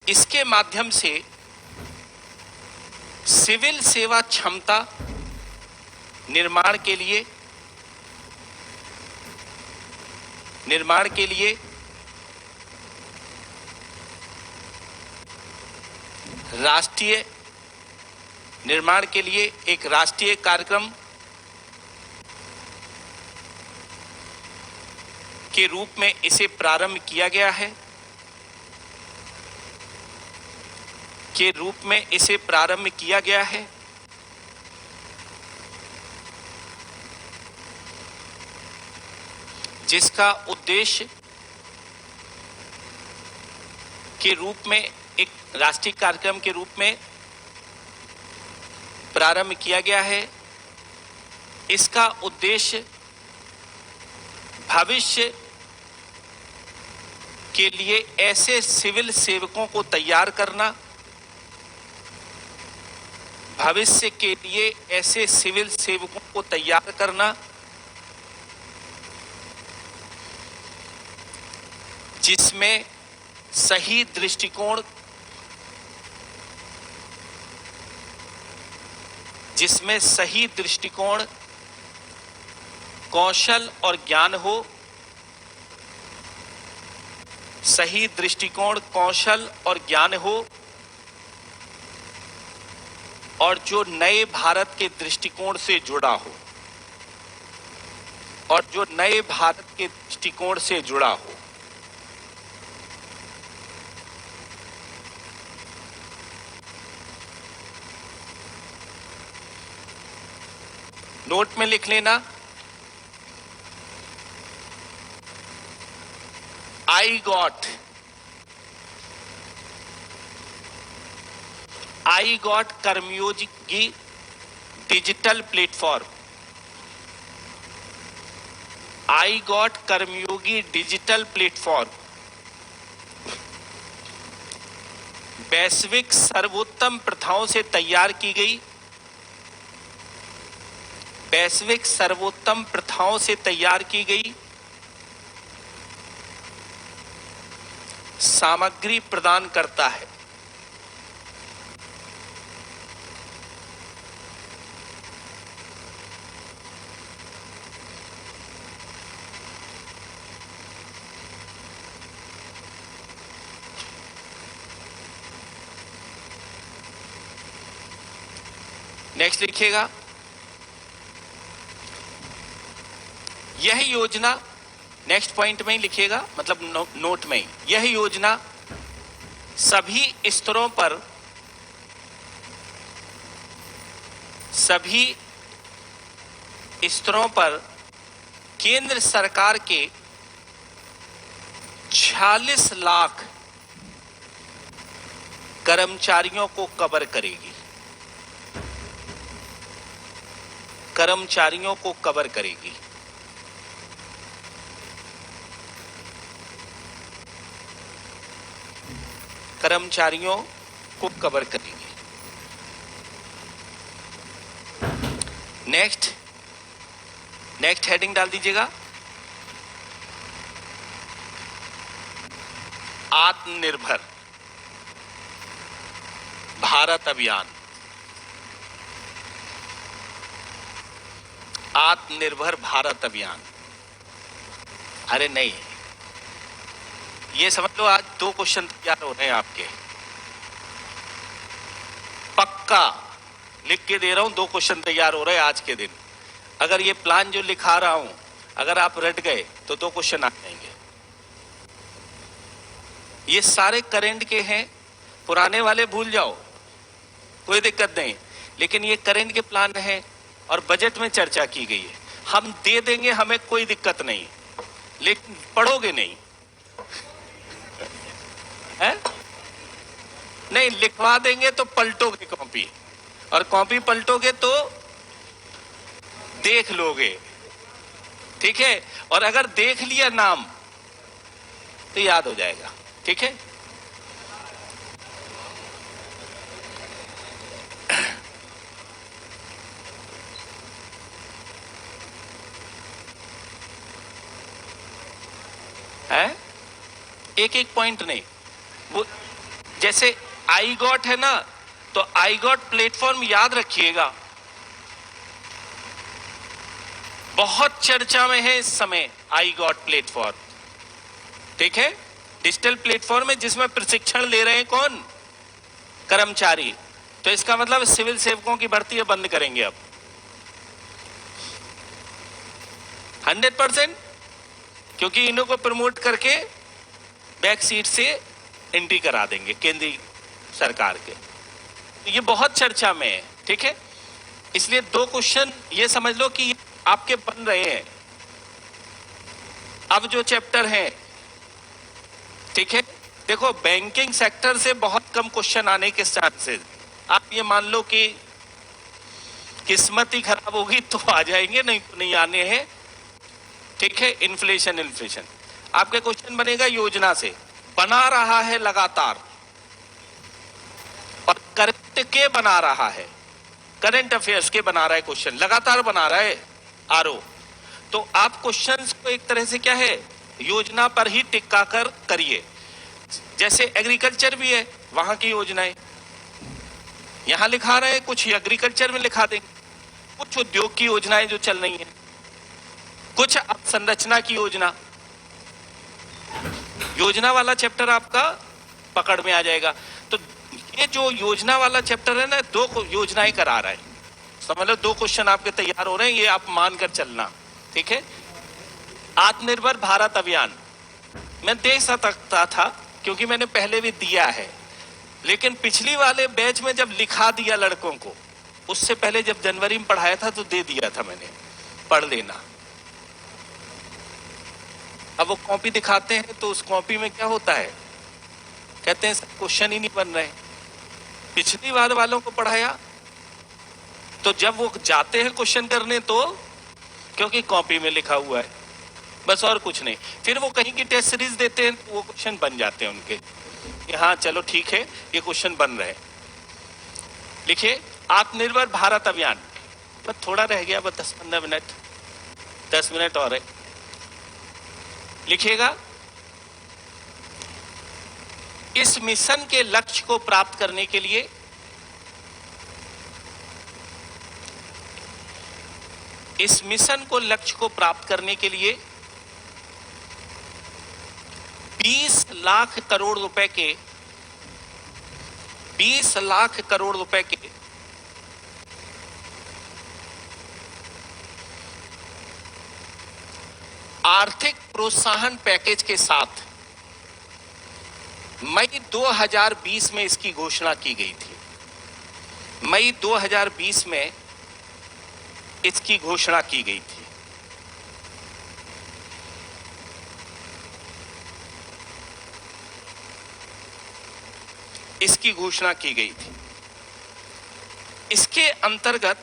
इसके माध्यम से सिविल सेवा क्षमता निर्माण के लिए एक राष्ट्रीय कार्यक्रम के रूप में इसे प्रारंभ किया गया है जिसका उद्देश्य के रूप में एक राष्ट्रीय कार्यक्रम के रूप में प्रारंभ किया गया है। इसका उद्देश्य भविष्य के लिए ऐसे सिविल सेवकों को तैयार करना जिसमें सही दृष्टिकोण कौशल और ज्ञान हो और जो नए भारत के दृष्टिकोण से जुड़ा हो। नोट में लिख लेना, I got Karmayogi digital platform वैश्विक सर्वोत्तम प्रथाओं से तैयार की गई सामग्री प्रदान करता है। नेक्स्ट लिखिएगा, यह योजना, नेक्स्ट पॉइंट में ही लिखिएगा, मतलब नोट में ही, यह योजना सभी स्तरों पर केंद्र सरकार के 46 लाख कर्मचारियों को कवर करेगी। नेक्स्ट हेडिंग डाल दीजिएगा, आत्मनिर्भर भारत अभियान। अरे नहीं, ये समझ लो आज 2 क्वेश्चन तैयार हो रहे हैं आपके, पक्का लिख के दे रहा हूं, 2 क्वेश्चन तैयार हो रहे हैं आज के दिन। अगर ये प्लान जो लिखा रहा हूं अगर आप रट गए तो 2 क्वेश्चन आ जाएंगे। ये सारे करंट के हैं, पुराने वाले भूल जाओ, कोई दिक्कत नहीं, लेकिन ये करंट के प्लान है और बजट में चर्चा की गई है। हम दे देंगे, हमें कोई दिक्कत नहीं, लेकिन पढ़ोगे नहीं है? नहीं, लिखवा देंगे तो पलटोगे कॉपी, और कॉपी पलटोगे तो देख लोगे, ठीक है? और अगर देख लिया नाम तो याद हो जाएगा, ठीक है? एक एक पॉइंट नहीं, वो जैसे आई गॉट है ना, तो आई गॉट प्लेटफॉर्म याद रखिएगा, बहुत चर्चा में है इस समय आई गॉट प्लेटफॉर्म। ठीक है, डिजिटल प्लेटफॉर्म है जिसमें प्रशिक्षण ले रहे हैं कौन? कर्मचारी। तो इसका मतलब सिविल सेवकों की भर्ती बंद करेंगे अब 100%, क्योंकि इन्हों को प्रमोट करके बैक सीट से एंट्री करा देंगे केंद्रीय सरकार के। ये बहुत चर्चा में है। ठीक है, इसलिए 2 क्वेश्चन ये समझ लो कि आपके बन रहे हैं अब जो चैप्टर है। ठीक है, देखो बैंकिंग सेक्टर से बहुत कम क्वेश्चन आने के चांसेस, आप ये मान लो कि किस्मत ही खराब होगी तो आ जाएंगे, नहीं तो नहीं आने हैं। ठीक है, इन्फ्लेशन आपके क्वेश्चन बनेगा योजना से, बना रहा है लगातार और करंट के बना रहा है, करंट अफेयर्स के बना रहा है क्वेश्चन, लगातार बना रहा है आरओ। तो आप क्वेश्चंस को एक तरह से क्या है, योजना पर ही टिक्का कर करिए। जैसे एग्रीकल्चर भी है, वहां की योजनाएं यहां लिखा रहे हैं, कुछ एग्रीकल्चर में लिखा देंगे, कुछ उद्योग की योजनाएं जो चल रही हैं, कुछ संरचना की योजना वाला चैप्टर आपका पकड़ में आ जाएगा। तो ये जो योजना वाला चैप्टर है ना, 2 योजनाएं करा रहा है, समझ लो 2 क्वेश्चन आपके तैयार हो रहे हैं, ये आप मानकर चलना। ठीक है, आत्मनिर्भर भारत अभियान मैं दे सकता था क्योंकि मैंने पहले भी दिया है, लेकिन पिछली वाले बैच में जब लिखा दिया लड़कों को, उससे पहले जब जनवरी में पढ़ाया था तो दे दिया था मैंने, पढ़ लेना। अब वो कॉपी दिखाते हैं तो उस कॉपी में क्या होता है, कहते हैं क्वेश्चन ही नहीं बन रहे। पिछली बार वालों को पढ़ाया तो जब वो जाते हैं क्वेश्चन करने तो क्योंकि कॉपी में लिखा हुआ है, बस और कुछ नहीं। फिर वो कहीं की टेस्ट सीरीज देते हैं तो वो क्वेश्चन बन जाते हैं उनके, हाँ चलो ठीक है ये क्वेश्चन बन रहे। लिखिए आत्मनिर्भर भारत अभियान, बस थोड़ा रह गया, बस 10-15 मिनट, 10 मिनट और है। लिखिएगा इस मिशन के लक्ष्य को प्राप्त करने के लिए इस मिशन को लक्ष्य को प्राप्त करने के लिए 20 लाख करोड़ रुपए के 20 लाख करोड़ रुपए के आर्थिक प्रोत्साहन पैकेज के साथ मई 2020 में इसकी घोषणा की गई थी। मई 2020 में इसकी घोषणा की गई थी। इसकी घोषणा की गई थी। इसके अंतर्गत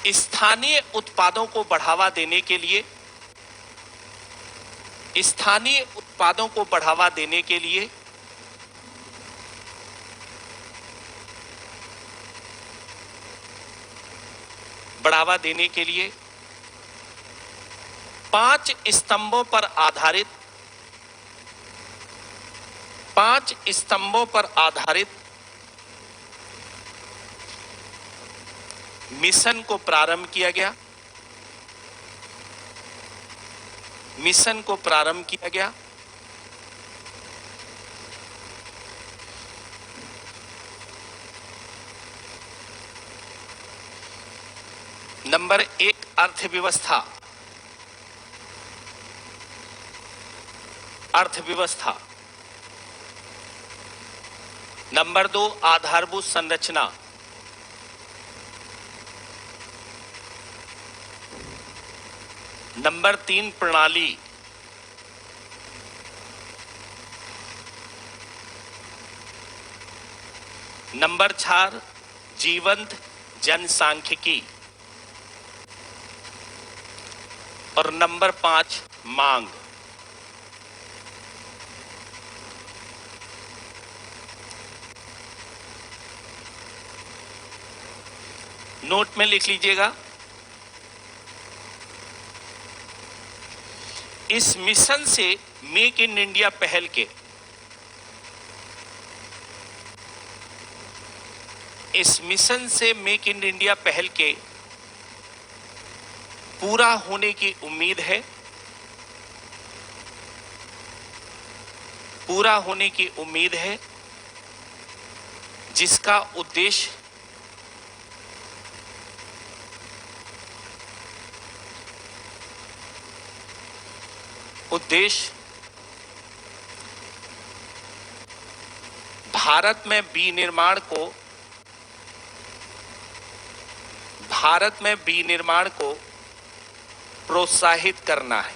स्थानीय उत्पादों को बढ़ावा देने के लिए बढ़ावा देने के लिए 5 स्तंभों पर आधारित मिशन को प्रारंभ किया गया। नंबर 1 अर्थव्यवस्था। नंबर 2 आधारभूत संरचना। नंबर 3 प्रणाली। नंबर 4 जीवंत जनसांख्यिकी और नंबर 5 मांग। नोट में लिख लीजिएगा। इस मिशन से मेक इन इंडिया पहल के मेक इन इंडिया पहल के पूरा होने की उम्मीद है, जिसका उद्देश्य भारत में विनिर्माण को प्रोत्साहित करना है।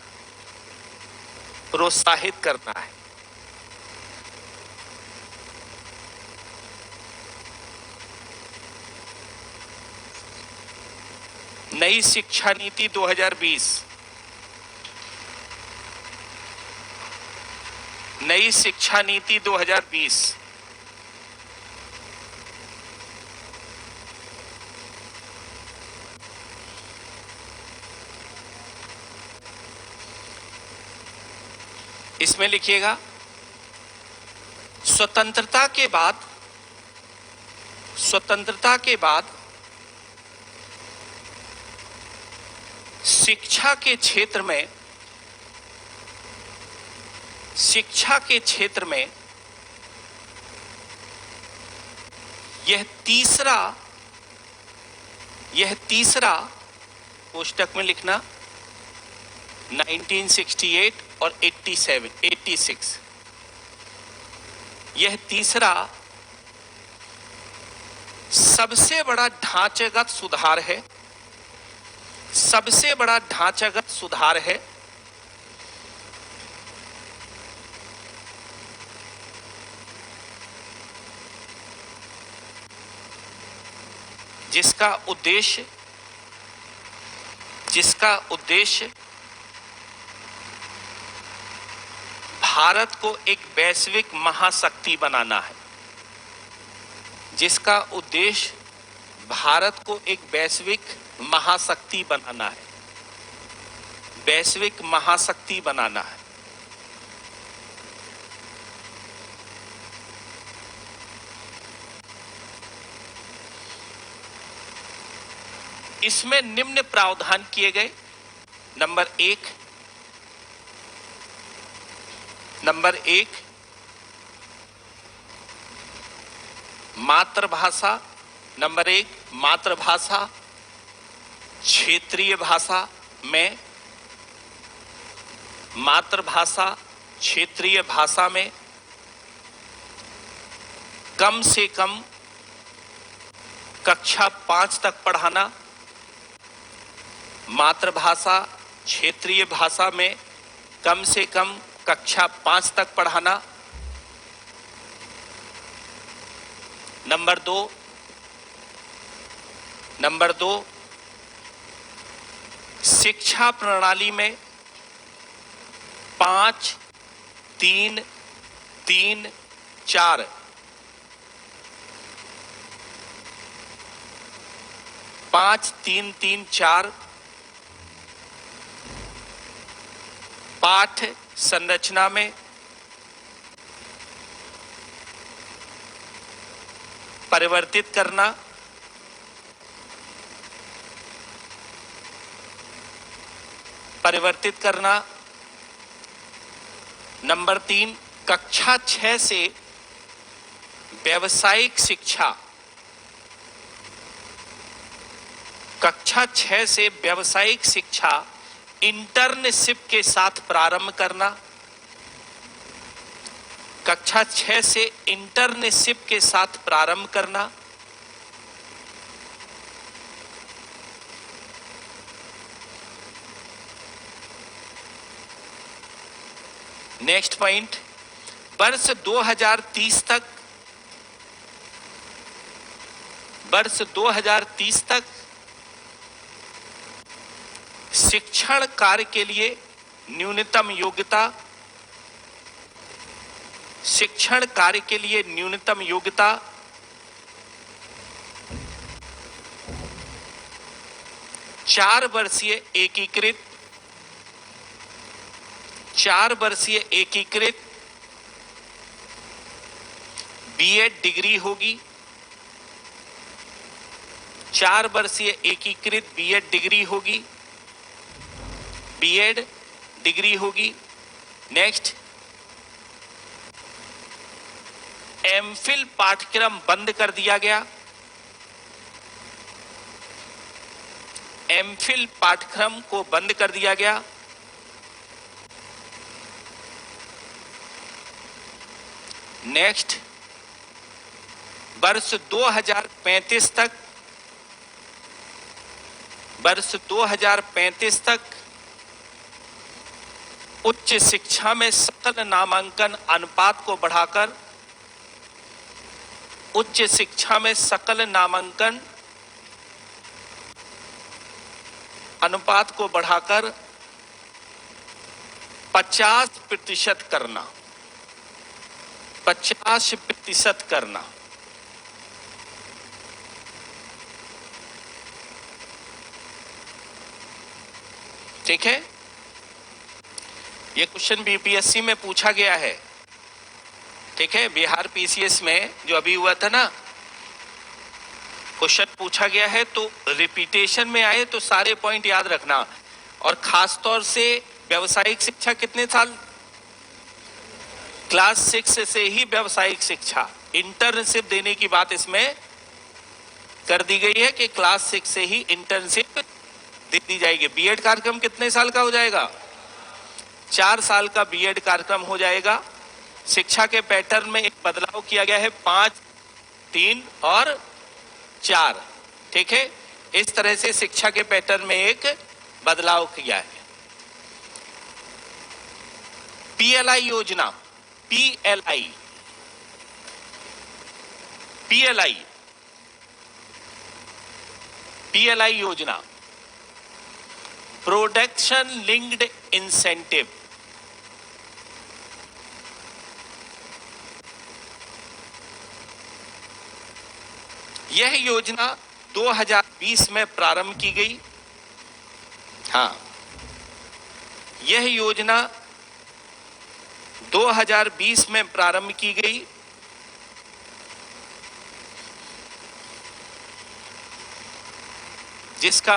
नई शिक्षा नीति 2020 इसमें लिखिएगा, स्वतंत्रता के बाद शिक्षा के क्षेत्र में यह तीसरा कोष्टक में लिखना 1968 और 86 यह तीसरा सबसे बड़ा ढांचागत सुधार है जिसका उद्देश्य भारत को एक वैश्विक महाशक्ति बनाना है। इसमें निम्न प्रावधान किए गए। नंबर एक मातृभाषा क्षेत्रीय भाषा में कम से कम कक्षा 5 तक पढ़ाना। मातृभाषा क्षेत्रीय भाषा में कम से कम कक्षा 5 तक पढ़ाना। नंबर दो शिक्षा प्रणाली में 5-3-3-4 पाठ संरचना में परिवर्तित करना। नंबर 3 कक्षा 6 से व्यावसायिक शिक्षा इंटर्नशिप के साथ प्रारंभ करना। कक्षा 6 से इंटर्नशिप के साथ प्रारंभ करना। नेक्स्ट पॉइंट, वर्ष 2030 तक शिक्षण कार्य के लिए न्यूनतम 4 वर्षीय एकीकृत बीएड डिग्री होगी। 4 वर्षीय एकीकृत बीएड डिग्री होगी, बीएड डिग्री होगी। नेक्स्ट, एमफिल पाठ्यक्रम बंद कर दिया गया। एमफिल पाठ्यक्रम को बंद कर दिया गया। नेक्स्ट, वर्ष 2035 तक उच्च शिक्षा में सकल नामांकन अनुपात को बढ़ाकर 50% करना। 50% करना। ठीक है, ये क्वेश्चन बीपीएससी में पूछा गया है। ठीक है, बिहार पीसीएस में जो अभी हुआ था ना, क्वेश्चन पूछा गया है, तो रिपीटेशन में आए तो सारे पॉइंट याद रखना। और खास तौर से व्यावसायिक शिक्षा कितने साल? क्लास 6 से ही व्यावसायिक शिक्षा, इंटर्नशिप देने की बात इसमें कर दी गई है कि क्लास 6 से ही इंटर्नशिप दे दी जाएगी। बीएड कार्यक्रम कितने साल का हो जाएगा? 4 साल का बीएड कार्यक्रम हो जाएगा। शिक्षा के पैटर्न में एक बदलाव किया गया है, 5, 3 और 4। ठीक है, इस तरह से शिक्षा के पैटर्न में एक बदलाव किया है। पीएलआई योजना, पीएलआई योजना, प्रोडक्शन लिंक्ड इंसेंटिव। यह योजना 2020 में प्रारंभ की गई। हाँ, यह योजना 2020 में प्रारंभ की गई। जिसका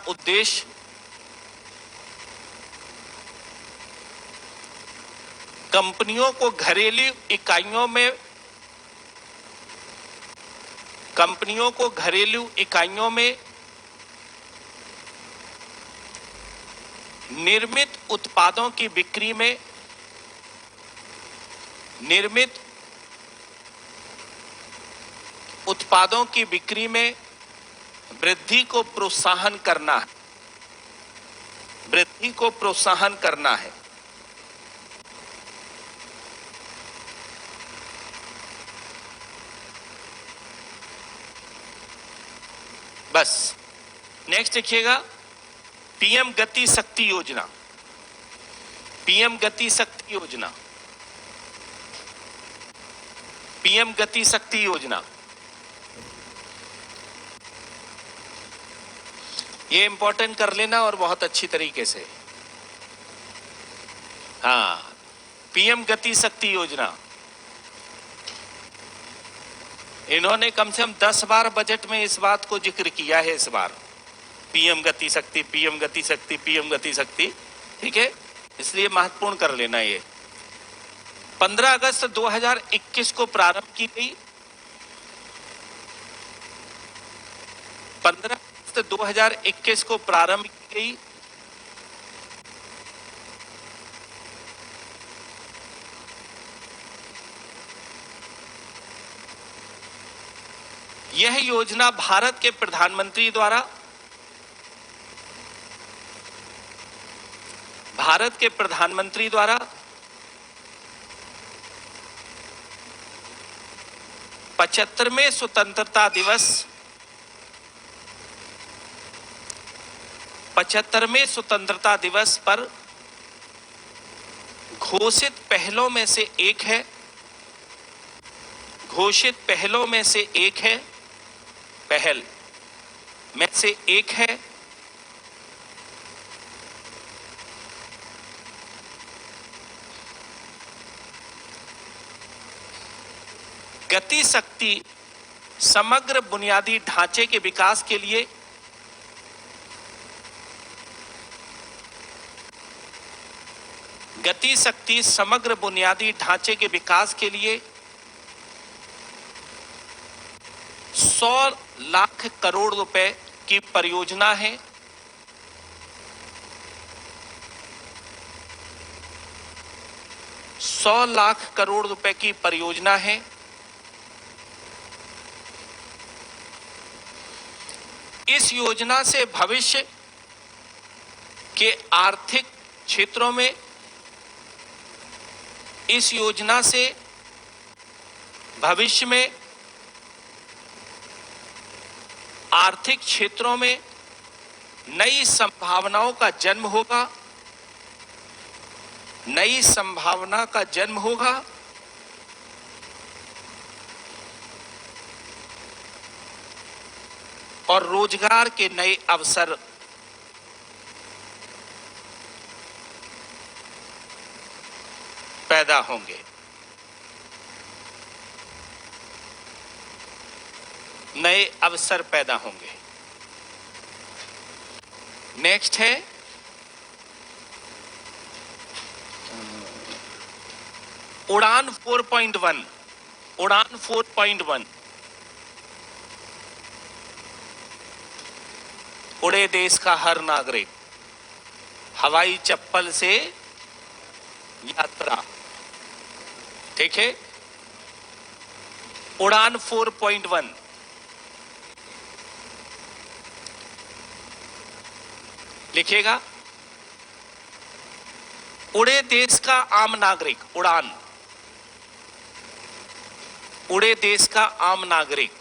उद्देश्य कंपनियों को घरेलू इकाइयों में निर्मित उत्पादों की बिक्री में वृद्धि को प्रोत्साहन करना है। बस नेक्स्ट देखिएगा, पीएम गति शक्ति योजना। पीएम गति शक्ति योजना ये इंपॉर्टेंट कर लेना और बहुत अच्छी तरीके से। हाँ, पीएम गति शक्ति योजना इन्होंने कम से कम 10 बार बजट में इस बात को जिक्र किया है। इस बार पीएम गति शक्ति, पीएम गति शक्ति, पीएम गति शक्ति। ठीक है, इसलिए महत्वपूर्ण कर लेना। ये 15 अगस्त 2021 को प्रारंभ की गई। 15 अगस्त 2021 को प्रारंभ की गई। यह योजना भारत के प्रधानमंत्री द्वारा 75वें स्वतंत्रता दिवस पर घोषित पहलों में से एक है। पहल में से एक है गति शक्ति समग्र बुनियादी ढांचे के विकास के लिए गति शक्ति समग्र बुनियादी ढांचे के विकास के लिए 100 लाख करोड़ रुपए की परियोजना है। $100 लाख करोड़ रुपए की परियोजना है। इस योजना से भविष्य के आर्थिक क्षेत्रों में इस योजना से भविष्य में आर्थिक क्षेत्रों में नई संभावनाओं का जन्म होगा, नई संभावना का जन्म होगा और रोजगार के नए अवसर पैदा होंगे। नए अवसर पैदा होंगे। नेक्स्ट है उड़ान 4.1। उड़ान 4.1 उड़े देश का हर नागरिक, हवाई चप्पल से यात्रा। ठीक है, उड़ान 4.1 लिखिएगा। उड़े देश का आम नागरिक, उड़ान, उड़े देश का आम नागरिक,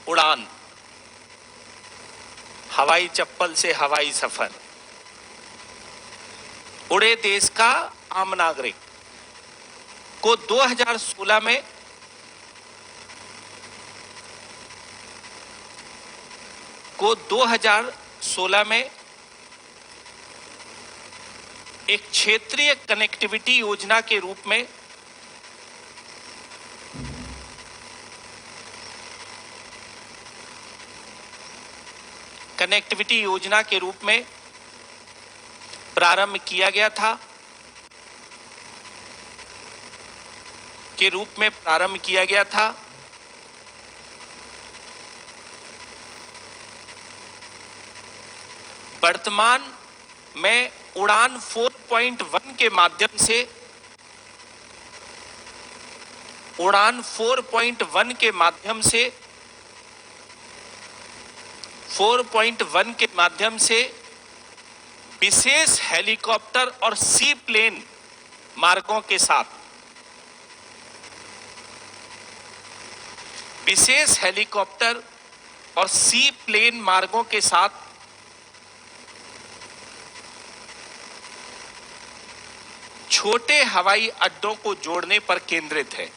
उड़ान, हवाई चप्पल से हवाई सफर। उड़े देश का आम नागरिक को 2016 में एक क्षेत्रीय कनेक्टिविटी योजना के रूप में प्रारंभ किया गया था, वर्तमान में उड़ान 4.1 के माध्यम से 4.1 के माध्यम से विशेष हेलीकॉप्टर और सी प्लेन मार्गों के साथ, विशेष हेलीकॉप्टर और सी प्लेन मार्गों के साथ छोटे हवाई अड्डों को जोड़ने पर केंद्रित है।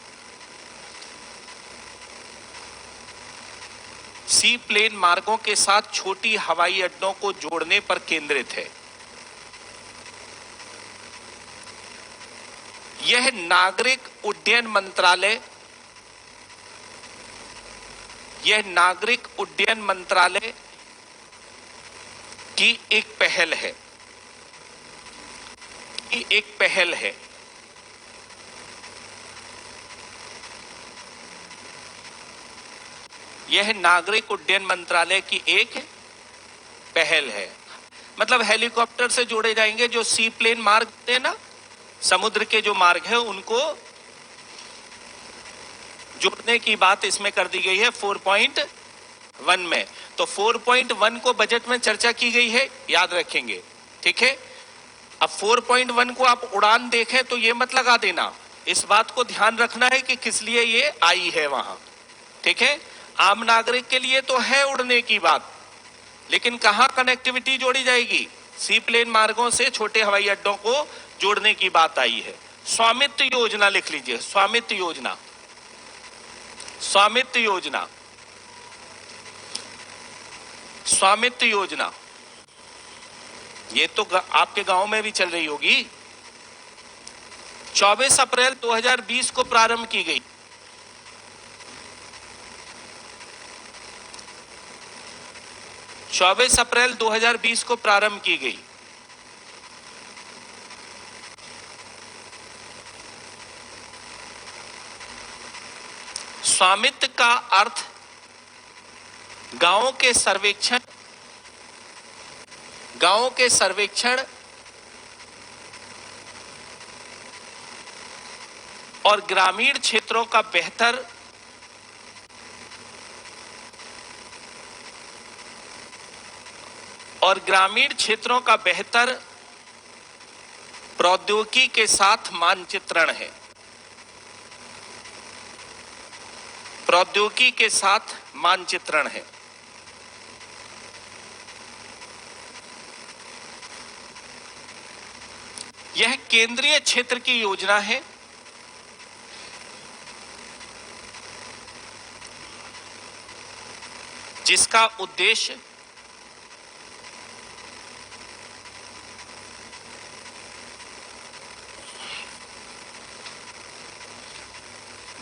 सी प्लेन मार्गों के साथ छोटी हवाई अड्डों को जोड़ने पर केंद्रित है। यह नागरिक उड्डयन मंत्रालय की एक पहल है। यह नागरिक उड्डयन मंत्रालय की एक पहल है। मतलब हेलीकॉप्टर से जोड़े जाएंगे जो सी प्लेन मार्ग है ना, समुद्र के जो मार्ग है उनको जोड़ने की बात इसमें कर दी गई है 4.1 में। तो 4.1 को बजट में चर्चा की गई है, याद रखेंगे। ठीक है, अब 4.1 को आप उड़ान देखें तो ये मत लगा देना, इस बात को ध्यान रखना है कि किस लिए ये आई है वहां। ठीक है, आम नागरिक के लिए तो है उड़ने की बात, लेकिन कहां कनेक्टिविटी जोड़ी जाएगी? सी प्लेन मार्गों से छोटे हवाई अड्डों को जोड़ने की बात आई है। स्वामित्व योजना लिख लीजिए, स्वामित्व योजना। स्वामित्व योजना, ये तो आपके गांव में भी चल रही होगी। 24 अप्रैल 2020 को प्रारंभ की गई। अप्रैल 2020 को प्रारंभ की गई। स्वामित्व का अर्थ गांवों के सर्वेक्षण और ग्रामीण क्षेत्रों का बेहतर प्रौद्योगिकी के साथ मानचित्रण है। प्रौद्योगिकी के साथ मानचित्रण है। यह केंद्रीय क्षेत्र की योजना है जिसका उद्देश्य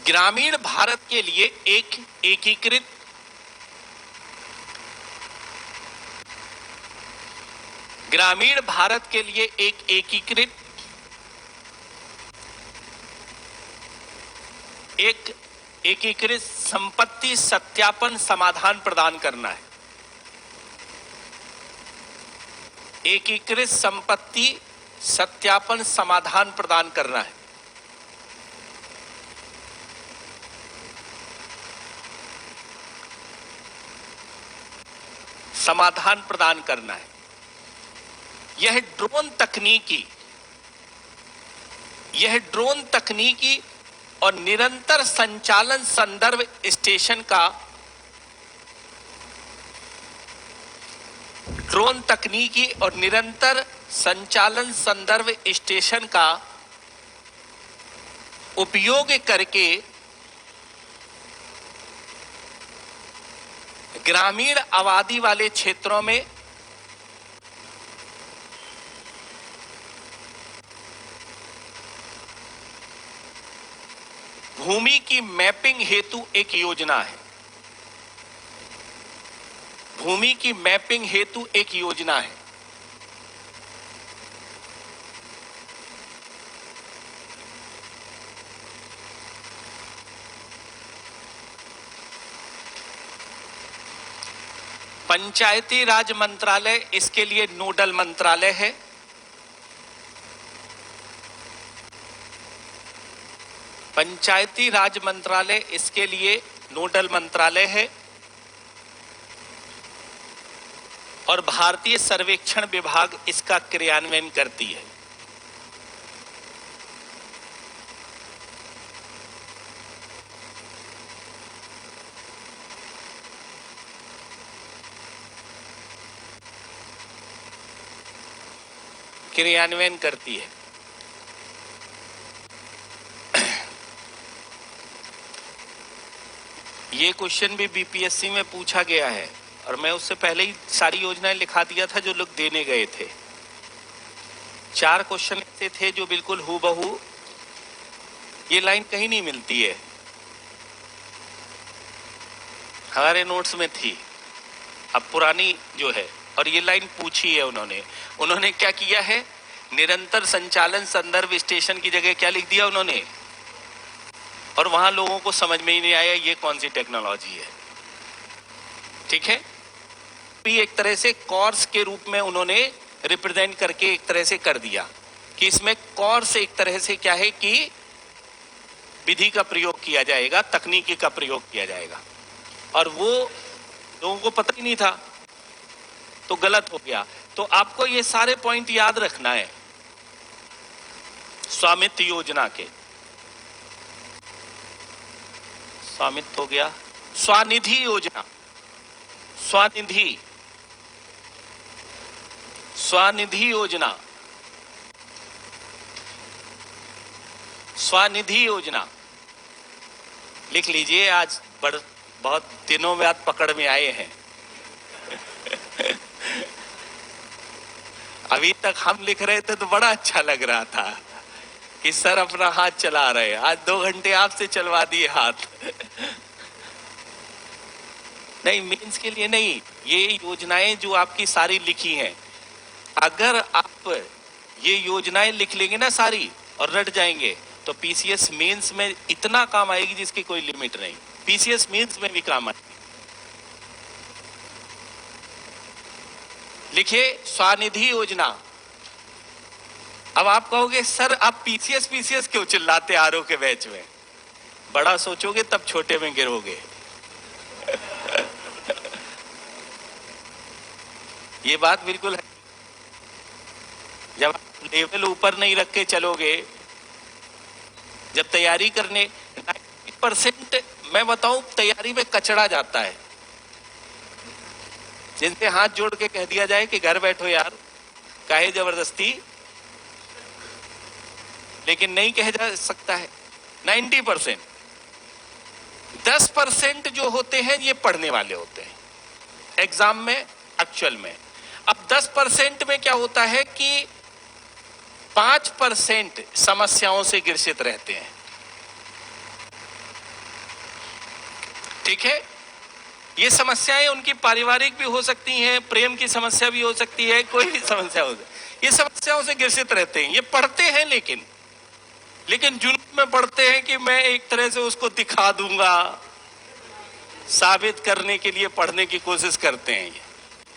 ग्रामीण भारत के लिए एक एकीकृत संपत्ति सत्यापन समाधान प्रदान करना है। एकीकृत संपत्ति सत्यापन समाधान प्रदान करना है। समाधान प्रदान करना है। यह ड्रोन तकनीकी और निरंतर संचालन संदर्भ स्टेशन का उपयोग करके ग्रामीण आबादी वाले क्षेत्रों में भूमि की मैपिंग हेतु एक योजना है। भूमि की मैपिंग हेतु एक योजना है। पंचायती राज मंत्रालय इसके लिए नोडल मंत्रालय है। पंचायती राज मंत्रालय इसके लिए नोडल मंत्रालय है और भारतीय सर्वेक्षण विभाग इसका क्रियान्वयन करती है। क्रियान्वयन करती है। ये क्वेश्चन भी बीपीएससी में पूछा गया है और मैं उससे पहले ही सारी योजनाएं लिखा दिया था जो लोग देने गए थे। 4 क्वेश्चन ऐसे थे जो बिल्कुल हूबहू, ये लाइन कहीं नहीं मिलती है, हमारे नोट्स में थी, अब पुरानी जो है, और ये लाइन पूछी है उन्होंने क्या किया है, निरंतर संचालन संदर्भ स्टेशन की जगह क्या लिख दिया उन्होंने, और वहां लोगों को समझ में ही नहीं आया ये कौन सी टेक्नोलॉजी है। ठीक है, भी एक तरह से कोर्स के रूप में उन्होंने रिप्रेजेंट करके एक तरह से कर दिया कि इसमें कोर्स एक तरह से क्या है कि विधि का प्रयोग किया जाएगा, तकनीकी का प्रयोग किया जाएगा, और वो लोगों को पता ही नहीं था तो गलत हो गया। तो आपको ये सारे पॉइंट याद रखना है स्वामित्व योजना के। स्वामित्व हो गया। स्वनिधि योजना, स्वनिधि योजना, स्वनिधि योजना लिख लीजिए, आज बहुत दिनों बाद पकड़ में आए हैं। अभी तक हम लिख रहे थे तो बड़ा अच्छा लग रहा था कि सर अपना हाथ चला रहे, आज 2 घंटे आपसे चलवा दिए हाथ। नहीं, मेंस के लिए नहीं, ये योजनाएं जो आपकी सारी लिखी हैं, अगर आप ये योजनाएं लिख लेंगे ना सारी और रट जाएंगे तो पीसीएस मेंस में इतना काम आएगी जिसकी कोई लिमिट नहीं। पीसीएस मेंस में भी काम आएगी। लिखिए स्वनिधि योजना। अब आप कहोगे सर आप पीसीएस क्यों चिल्लाते आरओ के बैच में? बड़ा सोचोगे तब छोटे में गिरोगे। ये बात बिल्कुल है। जब आप लेवल ऊपर नहीं रख के चलोगे, जब तैयारी करने 90% मैं बताऊं तैयारी में कचड़ा जाता है। जिनसे हाथ जोड़ के कह दिया जाए कि घर बैठो यार, काहे जबरदस्ती, लेकिन नहीं कह जा सकता है। 90%, 10% जो होते हैं ये पढ़ने वाले होते हैं एग्जाम में, एक्चुअल में। अब 10% में क्या होता है कि 5% समस्याओं से ग्रसित रहते हैं। ठीक है, ये समस्याएं उनकी पारिवारिक भी हो सकती हैं, प्रेम की समस्या भी हो सकती है, कोई भी समस्या हो सकती है, ये समस्याओं से ग्रसित रहते हैं। ये पढ़ते हैं लेकिन जुनून में पढ़ते हैं कि मैं एक तरह से उसको दिखा दूंगा, साबित करने के लिए पढ़ने की कोशिश करते हैं। ये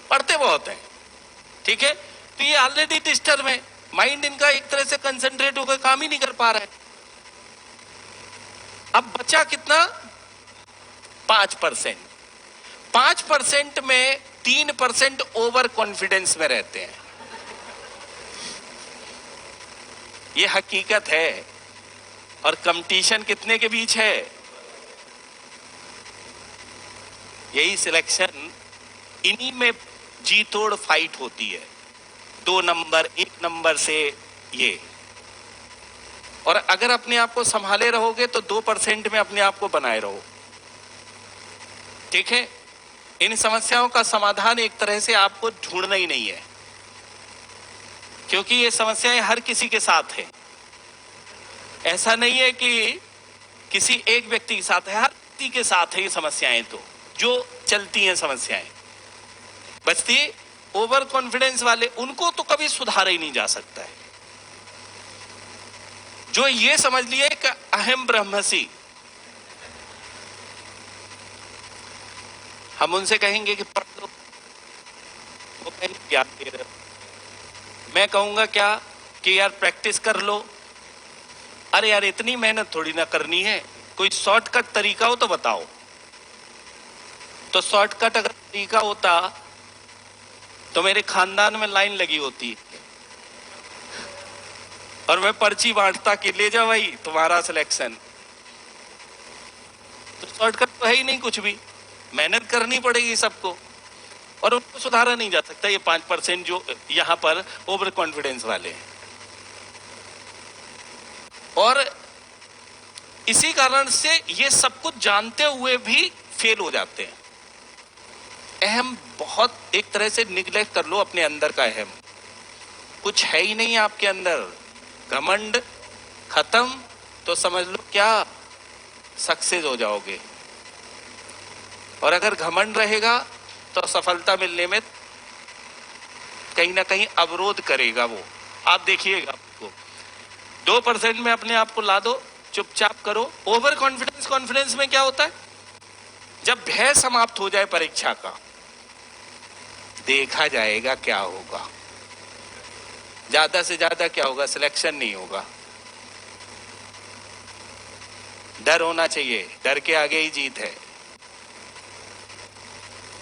पढ़ते बहुत हैं। ठीक है, तो ये ऑलरेडी डिस्टर्ब है, माइंड इनका एक तरह से कंसंट्रेट होकर काम ही नहीं कर पा रहा है। अब बचा कितना? 5%। 5% में 3% ओवर कॉन्फिडेंस में रहते हैं। ये हकीकत है। और कंपटीशन कितने के बीच है? यही सिलेक्शन, इन्हीं में जी तोड़ फाइट होती है। 2 नंबर 1 नंबर से ये। और अगर अपने आप को संभाले रहोगे तो 2% में अपने आप को बनाए रहो। ठीक है, इन समस्याओं का समाधान एक तरह से आपको ढूंढना ही नहीं है, क्योंकि ये समस्याएं हर किसी के साथ है। ऐसा नहीं है कि किसी एक व्यक्ति के साथ है, हर व्यक्ति के साथ है ये समस्याएं। तो जो चलती हैं समस्याएं, बचती ओवर कॉन्फिडेंस वाले, उनको तो कभी सुधारा ही नहीं जा सकता है। जो ये समझ लिए कि अहम ब्रह्मसि, हम उनसे कहेंगे कि पढ़ लो, वो कहेंगे क्या दे रहे हो। मैं कहूंगा क्या कि यार प्रैक्टिस कर लो। अरे यार इतनी मेहनत थोड़ी ना करनी है, कोई शॉर्टकट तरीका हो तो बताओ। तो शॉर्टकट अगर तरीका होता तो मेरे खानदान में लाइन लगी होती और मैं पर्ची बांटता कि ले जा भाई तुम्हारा सिलेक्शन। तो शॉर्टकट तो है ही नहीं कुछ भी, मेहनत करनी पड़ेगी सबको, और उनको सुधारा नहीं जा सकता। ये 5% जो यहां पर ओवर कॉन्फिडेंस वाले हैं। और इसी कारण से ये सब कुछ जानते हुए भी फेल हो जाते हैं। अहम बहुत एक तरह से निग्लेक्ट कर लो अपने अंदर का अहम, कुछ है ही नहीं आपके अंदर। घमंड खत्म तो समझ लो क्या सक्सेस हो जाओगे। और अगर घमंड रहेगा तो सफलता मिलने में कहीं ना कहीं अवरोध करेगा वो। आप देखिएगा, आपको 2% में अपने आप को ला दो, चुपचाप करो। ओवर कॉन्फिडेंस में क्या होता है? जब भय समाप्त हो जाए परीक्षा का, देखा जाएगा क्या होगा। ज्यादा से ज्यादा क्या होगा? सिलेक्शन नहीं होगा। डर होना चाहिए, डर के आगे ही जीत है।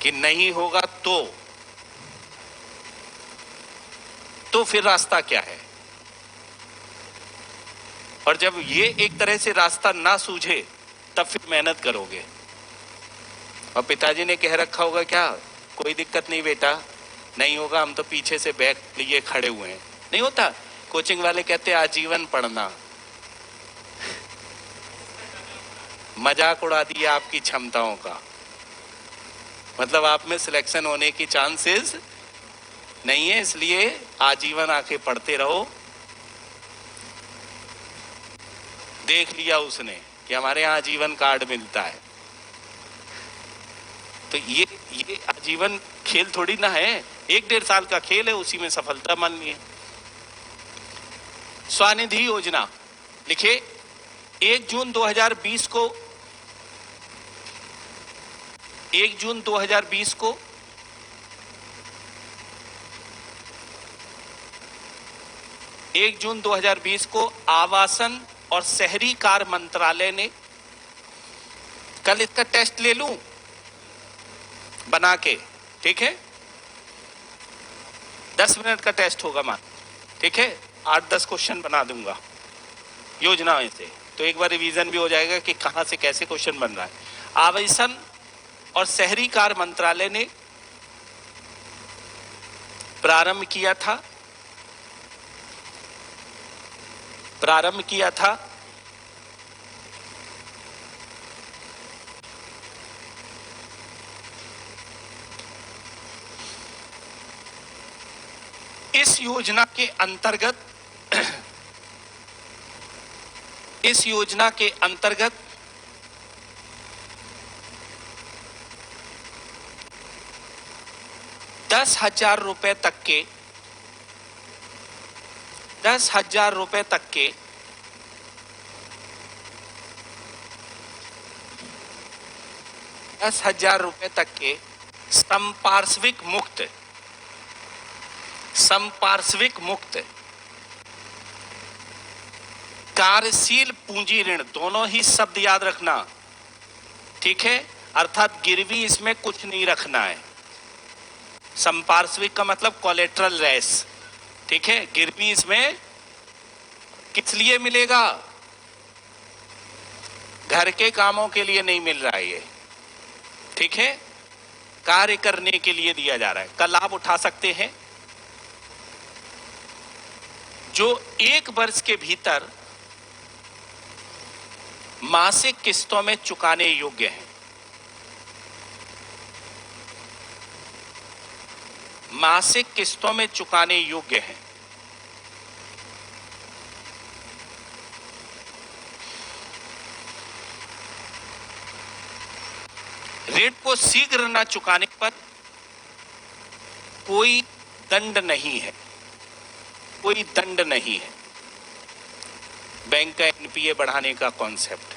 कि नहीं होगा तो फिर रास्ता क्या है? और जब ये एक तरह से रास्ता ना सूझे तब फिर मेहनत करोगे। और पिताजी ने कह रखा होगा क्या, कोई दिक्कत नहीं बेटा, नहीं होगा, हम तो पीछे से बैग लिए खड़े हुए हैं। नहीं होता। कोचिंग वाले कहते हैं आजीवन पढ़ना। मजाक उड़ा दिया आपकी क्षमताओं का, मतलब आप में सिलेक्शन होने की चांसेस नहीं है, इसलिए आजीवन आके पढ़ते रहो। देख लिया उसने कि हमारे यहाँ आजीवन कार्ड मिलता है, तो ये आजीवन खेल थोड़ी ना है, 1-1.5 साल का खेल है, उसी में सफलता मानिए। स्वनिधि योजना लिखे 1 जून 2020 को 1 जून 2020 को एक जून 2020 को आवासन और शहरी कार्य मंत्रालय ने, कल इसका टेस्ट ले लूं बना के, ठीक है, 10 मिनट का टेस्ट होगा मान, ठीक है, 8-10 क्वेश्चन बना दूंगा योजना में से, तो एक बार रिवीजन भी हो जाएगा कि कहां से कैसे क्वेश्चन बन रहा है। आवासन और शहरी कार्य मंत्रालय ने प्रारंभ किया था इस योजना के अंतर्गत 10,000 रुपए तक के 10,000 रुपए तक के 10,000 रुपए तक के संपार्श्विक मुक्त कार्यशील पूंजी ऋण, दोनों ही शब्द याद रखना, ठीक है, अर्थात गिरवी इसमें कुछ नहीं रखना है। संपार्श्विक का मतलब कोलेट्रल रेस, ठीक है, गिरवी इसमें किस लिए मिलेगा? घर के कामों के लिए नहीं मिल रहा है ये, ठीक है, कार्य करने के लिए दिया जा रहा है। का लाभ उठा सकते हैं जो 1 वर्ष के भीतर मासिक किस्तों में चुकाने योग्य हैं। मासिक किस्तों में चुकाने योग्य हैं। ऋण को शीघ्र न चुकाने पर कोई दंड नहीं है, कोई दंड नहीं है। बैंक का एनपीए बढ़ाने का कॉन्सेप्ट।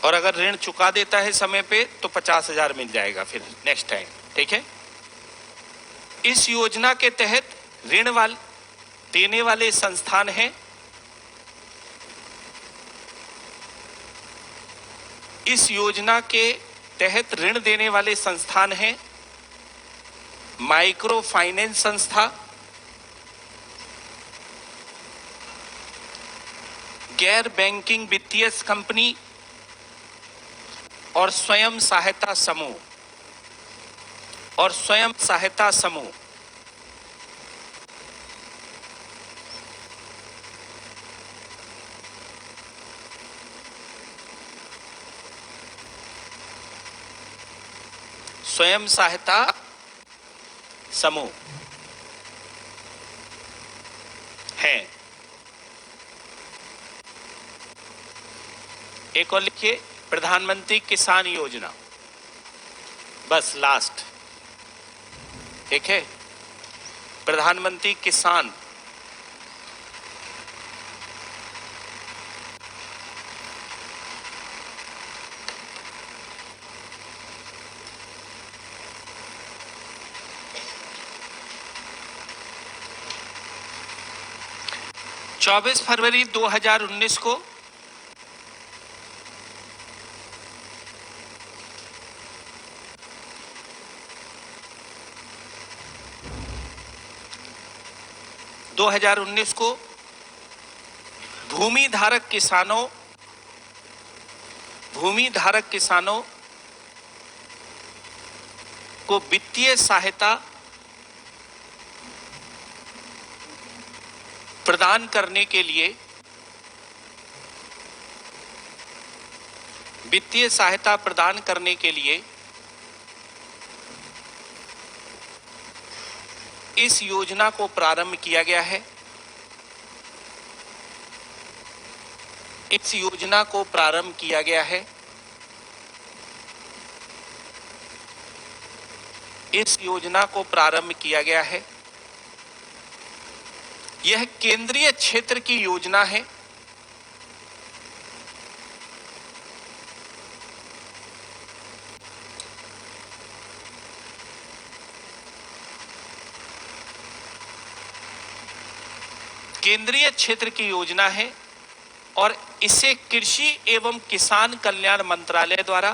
और अगर ऋण चुका देता है समय पे तो 50,000 मिल जाएगा फिर नेक्स्ट टाइम, ठीक है। इस योजना के तहत ऋण देने वाले संस्थान हैं इस योजना के तहत ऋण देने वाले संस्थान हैं माइक्रो फाइनेंस संस्था, गैर बैंकिंग वित्तीय कंपनी और स्वयं सहायता समूह स्वयं सहायता समूह है। एक और लिखिए प्रधानमंत्री किसान योजना, बस लास्ट, ठीक है, प्रधानमंत्री किसान चौबीस फरवरी 2019 को भूमि धारक किसानों को वित्तीय सहायता प्रदान करने के लिए वित्तीय सहायता प्रदान करने के लिए इस योजना को प्रारंभ किया गया है। इस योजना को प्रारंभ किया गया है। इस योजना को प्रारंभ किया गया है। यह केंद्रीय क्षेत्र की योजना है। केंद्रीय क्षेत्र की योजना है और इसे कृषि एवं किसान कल्याण मंत्रालय द्वारा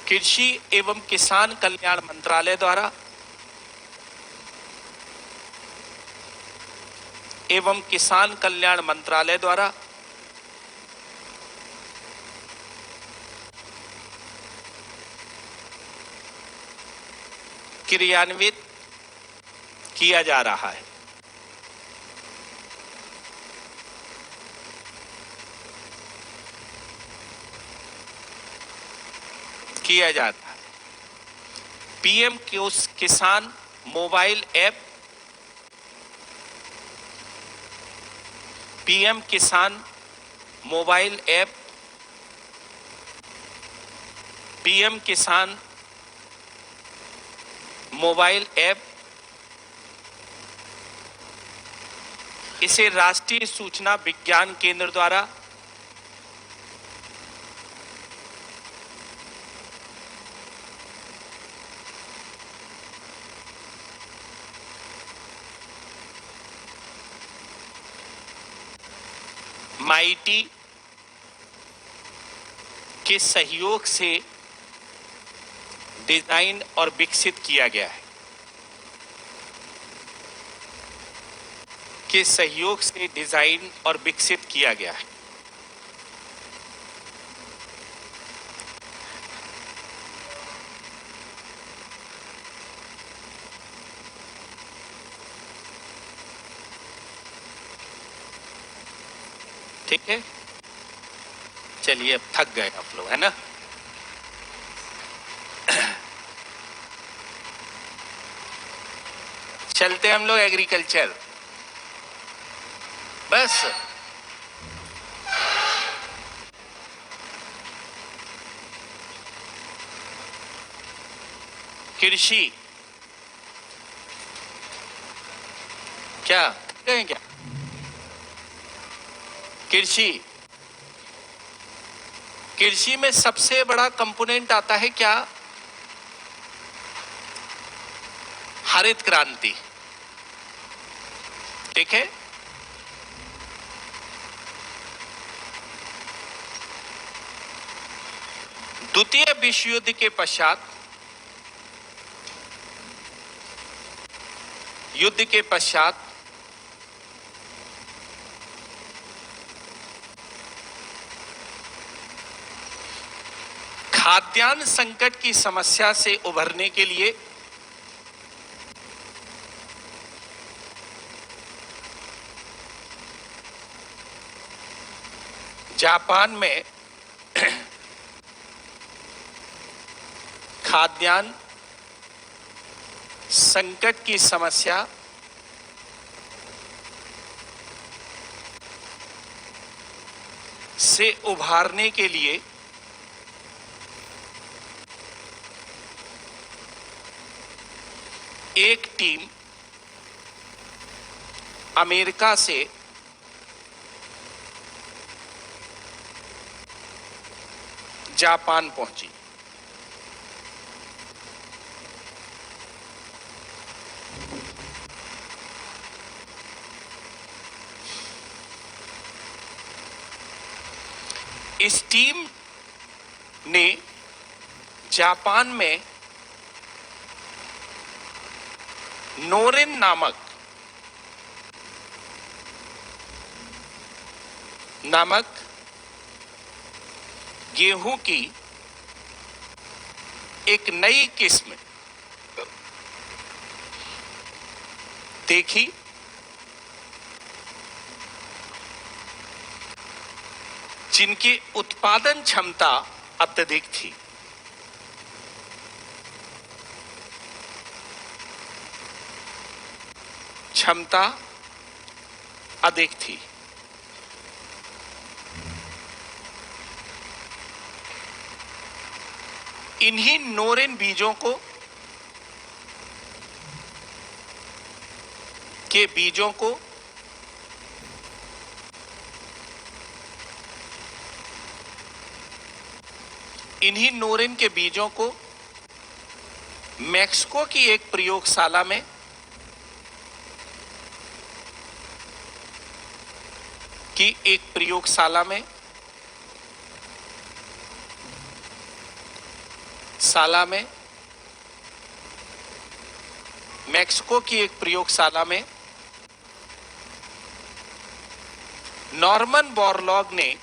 कृषि एवं किसान कल्याण मंत्रालय द्वारा एवं किसान कल्याण मंत्रालय द्वारा क्रियान्वित किया जा रहा है। किया जाता है। पीएम किसान मोबाइल ऐप, पीएम किसान मोबाइल ऐप, पीएम किसान मोबाइल ऐप, इसे राष्ट्रीय सूचना विज्ञान केंद्र द्वारा माईटी के सहयोग से डिजाइन और विकसित किया गया है। के सहयोग से डिजाइन और विकसित किया गया है। ठीक है, चलिए अब थक गए आप लोग, है ना। चलते हम लोग एग्रीकल्चर। बस कृषि क्या कहें, क्या कृषि, कृषि में सबसे बड़ा कंपोनेंट आता है क्या, हरित क्रांति। ठीक है, द्वितीय विश्व युद्ध के पश्चात, युद्ध के पश्चात खाद्यान्न संकट की समस्या से उभरने के लिए जापान में खाद्यान्न संकट की समस्या से उभारने के लिए एक टीम अमेरिका से जापान पहुंची। इस टीम ने जापान में नोरिन नामक गेहूं की एक नई किस्म देखी, जिनकी उत्पादन क्षमता अत्यधिक थी। क्षमता अधिक थी। इन्हीं नोरेन बीजों को इन्हीं नोरेन के बीजों को मैक्सिको की एक प्रयोगशाला में मैक्सिको की एक प्रयोगशाला में नॉर्मन बोरलॉग ने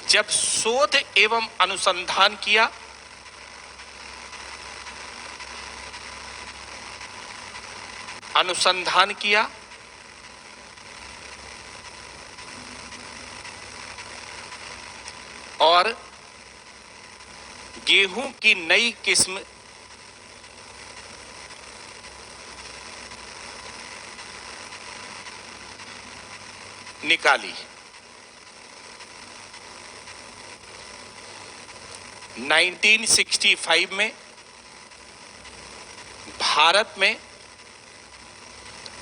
जब शोध एवं अनुसंधान किया और गेहूं की नई किस्म निकाली। 1965 में भारत में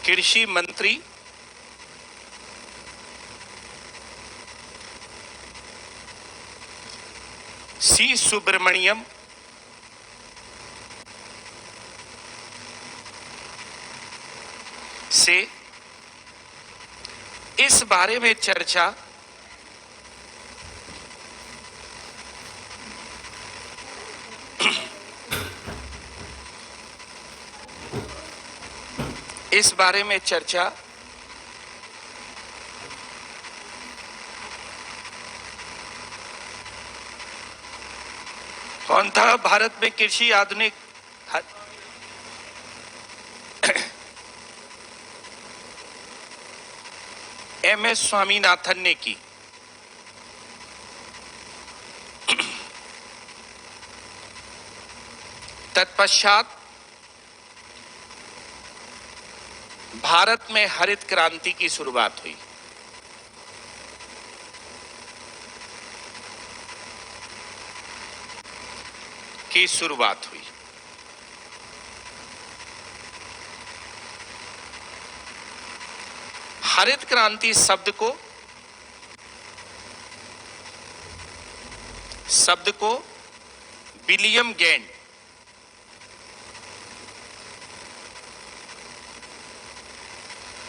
कृषि मंत्री सी सुब्रमण्यम से इस बारे में चर्चा कौन था? भारत में कृषि आधुनिक एम.एस. स्वामीनाथन ने की। तत्पश्चात भारत में हरित क्रांति की शुरुआत हुई। हरित क्रांति शब्द को विलियम गेंट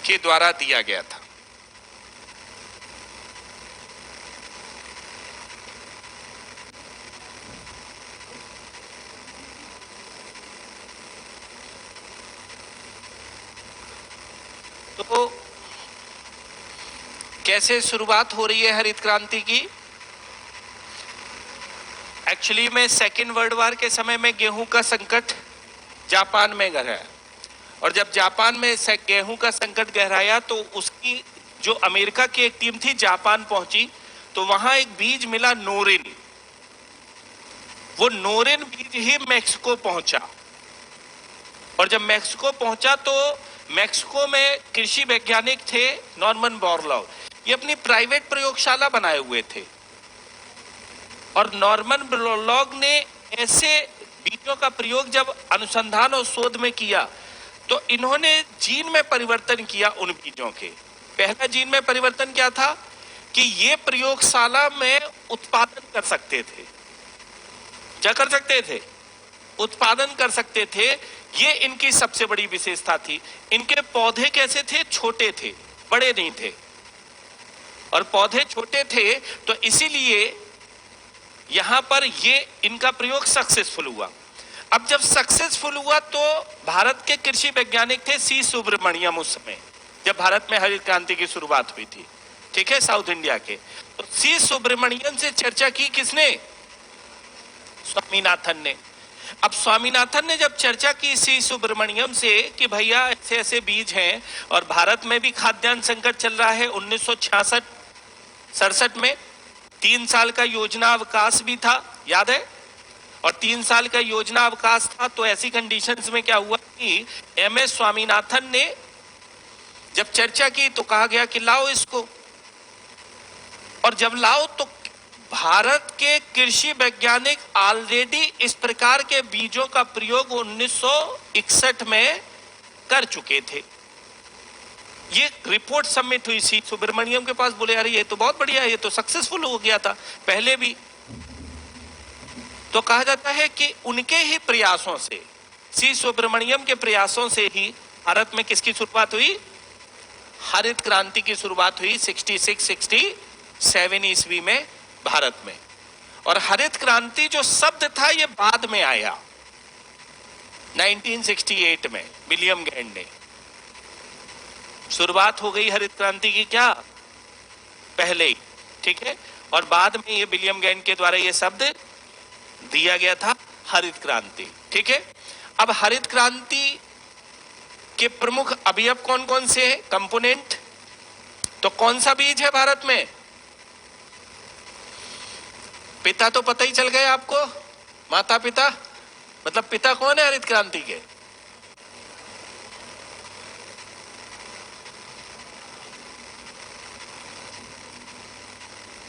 के द्वारा दिया गया था। तो कैसे शुरुआत हो रही है हरित क्रांति की? एक्चुअली में सेकेंड वर्ल्ड वॉर के समय में गेहूं का संकट जापान में गहराया, और जब जापान में गेहूं का संकट गहराया तो उसकी जो अमेरिका की एक टीम थी जापान पहुंची, तो वहां एक बीज मिला नोरिन। वो नोरिन बीज ही मैक्सिको पहुंचा, और जब मैक्सिको पहुंचा तो मैक्सिको में कृषि वैज्ञानिक थे नॉर्मन बोरलॉग। ये अपनी प्राइवेट प्रयोगशाला बनाए हुए थे, और नॉर्मन बोरलॉग ने ऐसे बीजों का प्रयोग जब अनुसंधान और शोध में किया तो इन्होंने जीन में परिवर्तन किया उन बीजों के। पहला जीन में परिवर्तन क्या था कि ये प्रयोगशाला में उत्पादन कर सकते थे। क्या कर सकते थे? उत्पादन कर सकते थे। ये इनकी सबसे बड़ी विशेषता थी। इनके पौधे कैसे थे? छोटे थे, बड़े नहीं थे, और पौधे छोटे थे, तो इसीलिए यहां पर ये इनका प्रयोग सक्सेसफुल हुआ। अब जब सक्सेसफुल हुआ तो भारत के कृषि वैज्ञानिक थे सी सुब्रमण्यम, उस समय जब भारत में हरित क्रांति की शुरुआत हुई थी, ठीक है, साउथ इंडिया के। तो सी सुब्रमण्यम से चर्चा की किसने? स्वामीनाथन ने। अब स्वामीनाथन ने जब चर्चा की सी सुब्रमण्यम से कि भैया ऐसे ऐसे बीज हैं और भारत में भी खाद्यान्न संकट चल रहा है, 1966-67 में 3 साल का योजना अवकाश भी था, याद है? और 3 साल का योजना अवकाश था, तो ऐसी कंडीशंस में क्या हुआ कि एमएस स्वामीनाथन ने जब चर्चा की तो कहा गया कि लाओ इसको, और जब लाओ तो भारत के कृषि वैज्ञानिक ऑलरेडी इस प्रकार के बीजों का प्रयोग 1961 में कर चुके थे। ये रिपोर्ट सबमिट हुई सी सुब्रमण्यम के पास, बोले यार ये तो बहुत बढ़िया है, ये तो सक्सेसफुल हो गया था पहले भी। तो कहा जाता है कि उनके ही प्रयासों से, सी सुब्रमण्यम के प्रयासों से ही भारत में किसकी शुरुआत हुई? हरित क्रांति की शुरुआत हुई 66-67 ईस्वी में भारत में। और हरित क्रांति जो शब्द था ये बाद में आया 1968 में विलियम गेंट ने। शुरुआत हो गई हरित क्रांति की क्या पहले ही, ठीक है, और बाद में ये विलियम गेंट के द्वारा ये शब्द दिया गया था हरित क्रांति, ठीक है। अब हरित क्रांति के प्रमुख अवयव कौन कौन से हैं, कंपोनेंट? तो कौन सा बीज है भारत में? पिता तो पता ही चल गया आपको, माता पिता, मतलब पिता कौन है हरित क्रांति के?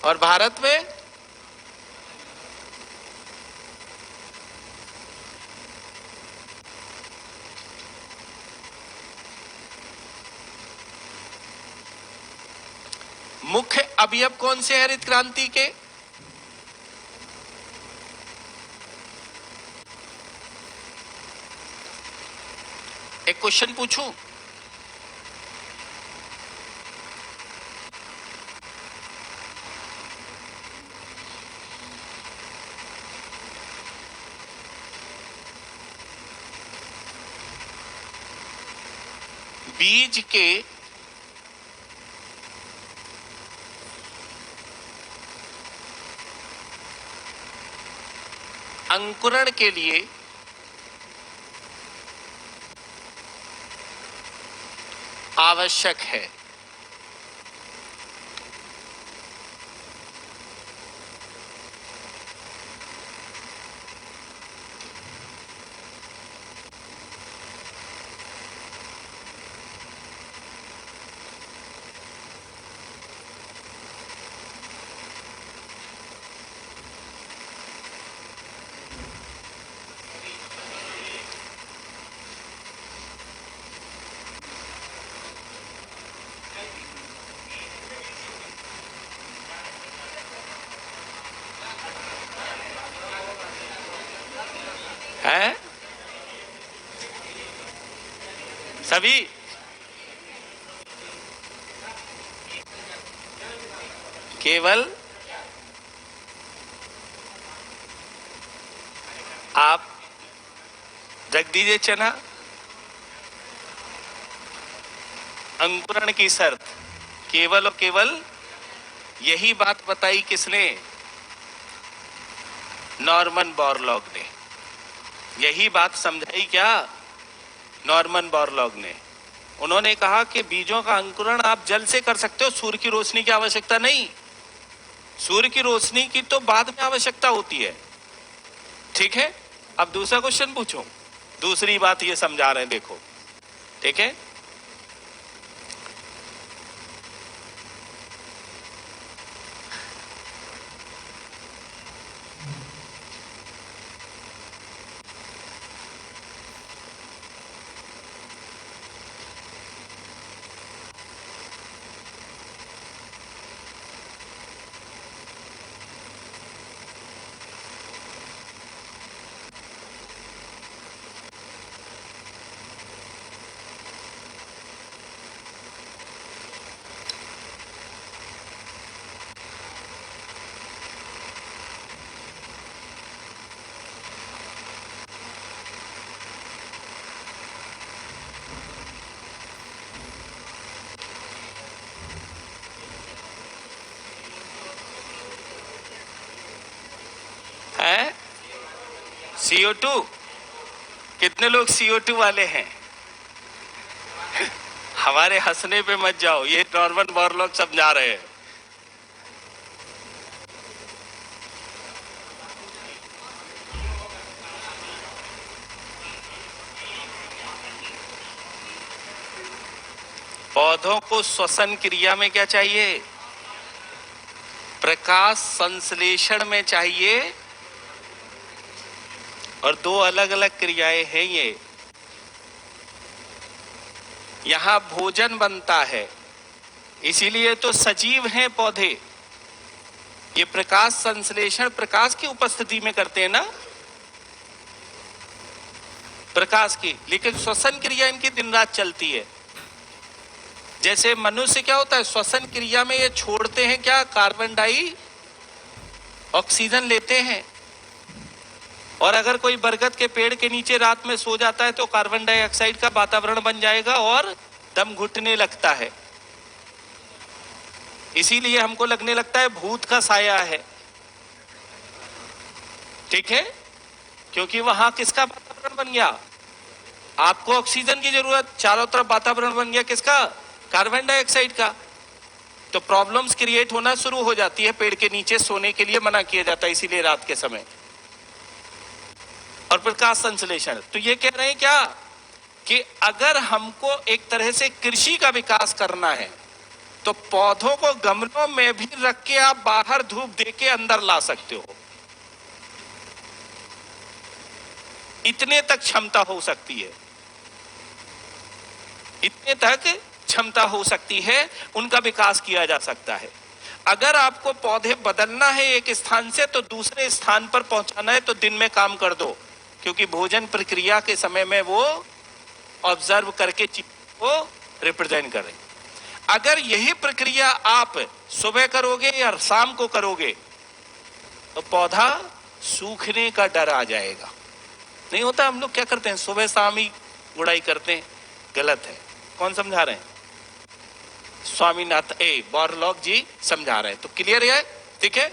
और भारत में मुख्य अवयव कौन से हरित क्रांति के? एक क्वेश्चन पूछूं, बीज के अंकुरण के लिए आवश्यक है है? सभी केवल आप रख दीजिए चना, अंकुरण की शर्त केवल और केवल, यही बात बताई किसने? नॉर्मन बोरलॉग ने। यही बात समझाई क्या? नॉर्मन बोरलॉग ने। उन्होंने कहा कि बीजों का अंकुरण आप जल से कर सकते हो, सूर्य की रोशनी की आवश्यकता नहीं। सूर्य की रोशनी की तो बाद में आवश्यकता होती है, ठीक है। अब दूसरा क्वेश्चन पूछूं, दूसरी बात ये समझा रहे हैं, देखो, ठीक है। CO2, कितने लोग CO2 वाले हैं? हमारे हंसने पे मत जाओ, ये नॉर्मन बोरलॉग समझा रहे हैं। पौधों को श्वसन क्रिया में क्या चाहिए? प्रकाश संश्लेषण में चाहिए, और दो अलग अलग क्रियाएं हैं ये। यहां भोजन बनता है, इसीलिए तो सजीव हैं पौधे। ये प्रकाश संश्लेषण प्रकाश की उपस्थिति में करते हैं ना, प्रकाश की, लेकिन श्वसन क्रिया इनकी दिन रात चलती है। जैसे मनुष्य क्या होता है, श्वसन क्रिया में ये छोड़ते हैं क्या? कार्बन डाई ऑक्सीजन लेते हैं। और अगर कोई बरगद के पेड़ के नीचे रात में सो जाता है तो कार्बन डाइऑक्साइड का वातावरण बन जाएगा और दम घुटने लगता है। इसीलिए हमको लगने लगता है भूत का साया है, ठीक है, क्योंकि वहां किसका वातावरण बन गया? आपको ऑक्सीजन की जरूरत, चारों तरफ वातावरण बन गया किसका? कार्बन डाइऑक्साइड का। तो प्रॉब्लम्स क्रिएट होना शुरू हो जाती है। पेड़ के नीचे सोने के लिए मना किया जाता है इसीलिए रात के समय। और प्रकाश संश्लेषण, तो ये कह रहे हैं क्या कि अगर हमको एक तरह से कृषि का विकास करना है तो पौधों को गमलों में भी रख के आप बाहर धूप दे के अंदर ला सकते हो। इतने तक क्षमता हो सकती है, इतने तक क्षमता हो सकती है, उनका विकास किया जा सकता है। अगर आपको पौधे बदलना है एक स्थान से तो दूसरे स्थान पर पहुंचाना है तो दिन में काम कर दो, क्योंकि भोजन प्रक्रिया के समय में वो ऑब्जर्व करके चीज को रिप्रेजेंट करें। अगर यही प्रक्रिया आप सुबह करोगे या शाम को करोगे तो पौधा सूखने का डर आ जाएगा। नहीं होता, हम लोग क्या करते हैं, सुबह शाम ही गुड़ाई करते हैं, गलत है। कौन समझा रहे हैं? स्वामीनाथ बोरलॉग जी समझा रहे हैं। तो क्लियर है, ठीक है।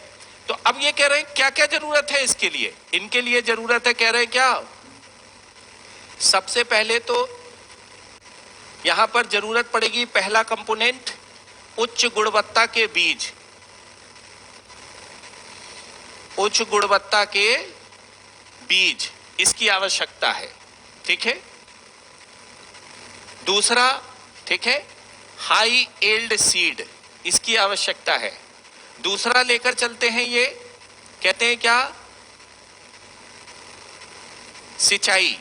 तो अब ये कह रहे हैं क्या क्या जरूरत है इसके लिए? इनके लिए जरूरत है, कह रहे हैं क्या, सबसे पहले तो यहां पर जरूरत पड़ेगी, पहला कंपोनेंट उच्च गुणवत्ता के बीज। उच्च गुणवत्ता के बीज इसकी आवश्यकता है, ठीक है। दूसरा, ठीक है, हाई एल्ड सीड इसकी आवश्यकता है। दूसरा लेकर चलते हैं, ये कहते हैं क्या, सिंचाई,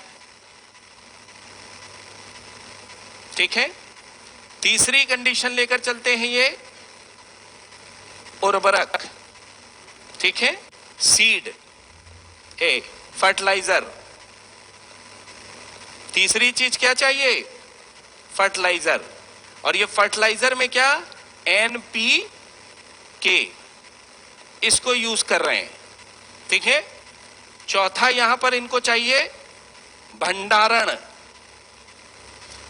ठीक है। तीसरी कंडीशन लेकर चलते हैं ये उर्वरक, ठीक है, सीड, फर्टिलाइजर। तीसरी चीज क्या चाहिए? फर्टिलाइजर। और ये फर्टिलाइजर में क्या, NPK इसको यूज कर रहे हैं, ठीक है। चौथा यहां पर इनको चाहिए भंडारण,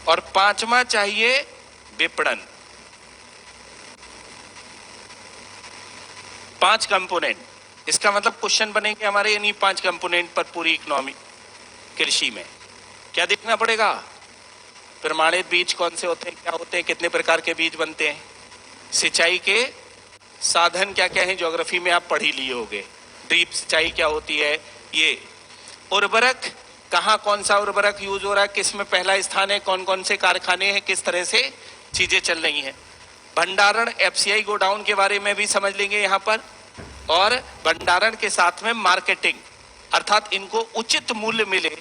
और पांचवा चाहिए विपणन। 5 कंपोनेंट, इसका मतलब क्वेश्चन बनेंगे हमारे यानी 5 कंपोनेंट पर पूरी इकोनॉमी कृषि में। क्या देखना पड़ेगा? प्रमाणित बीज कौन से होते हैं, क्या होते हैं, कितने प्रकार के बीज बनते हैं, सिंचाई के साधन क्या क्या हैं, ज्योग्राफी में आप पढ़ ही लिए होंगे, ड्रिप सिंचाई क्या होती है, ये उर्वरक, कहाँ कौन सा उर्वरक यूज हो रहा है, किस में पहला स्थान है, कौन कौन से कारखाने हैं, किस तरह से चीजें चल रही हैं। भंडारण, FCI गोडाउन के बारे में भी समझ लेंगे यहाँ पर। और भंडारण के साथ में मार्केटिंग, अर्थात इनको उचित मूल्य मिले,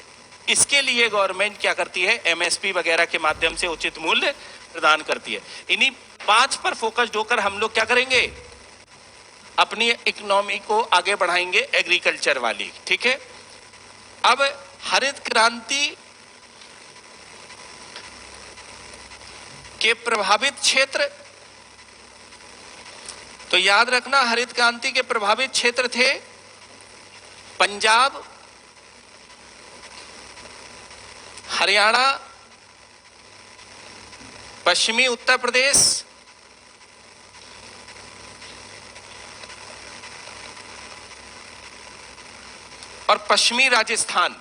इसके लिए गवर्नमेंट क्या करती है, MSP वगैरह के माध्यम से उचित मूल्य प्रदान करती है। इन्हीं 5 पर फोकस्ड होकर हम लोग क्या करेंगे, अपनी इकोनॉमी को आगे बढ़ाएंगे, एग्रीकल्चर वाली, ठीक है। अब हरित क्रांति के प्रभावित क्षेत्र, तो याद रखना हरित क्रांति के प्रभावित क्षेत्र थे पंजाब, हरियाणा, पश्चिमी उत्तर प्रदेश, और पश्चिमी राजस्थान,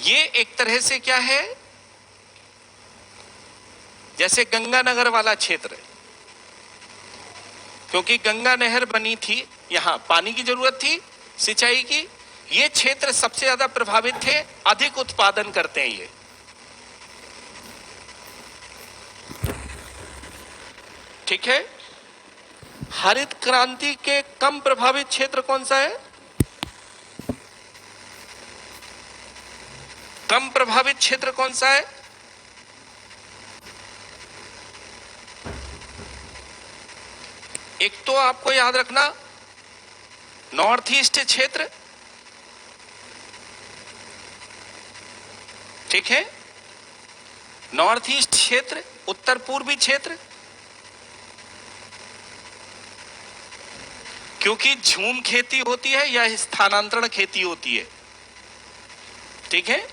ये एक तरह से क्या है, जैसे गंगानगर वाला क्षेत्र, क्योंकि गंगा नहर बनी थी, यहां पानी की जरूरत थी सिंचाई की, ये क्षेत्र सबसे ज्यादा प्रभावित थे, अधिक उत्पादन करते हैं ये। ठीक है। हरित क्रांति के कम प्रभावित क्षेत्र कौन सा है? कम प्रभावित क्षेत्र कौन सा है? एक तो आपको याद रखना नॉर्थ ईस्ट क्षेत्र, ठीक है, नॉर्थ ईस्ट क्षेत्र, उत्तर पूर्वी क्षेत्र, क्योंकि झूम खेती होती है या स्थानांतरण खेती होती है, ठीक है,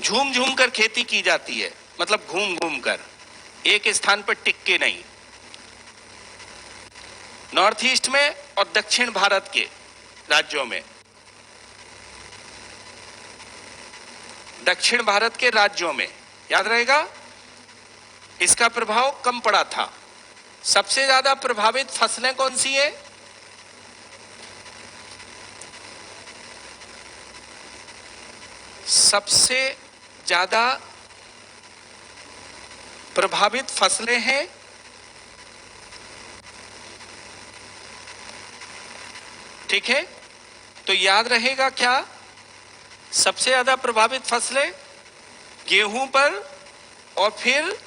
झूम झूम कर खेती की जाती है, मतलब घूम घूम कर, एक स्थान पर टिक के नहीं। नॉर्थ ईस्ट में और दक्षिण भारत के राज्यों में, दक्षिण भारत के राज्यों में याद रहेगा इसका प्रभाव कम पड़ा था। सबसे ज्यादा प्रभावित फसलें कौन सी है? सबसे ज्यादा प्रभावित फसलें हैं ठीक है, तो याद रहेगा क्या, सबसे ज्यादा प्रभावित फसलें गेहूं पर और फिर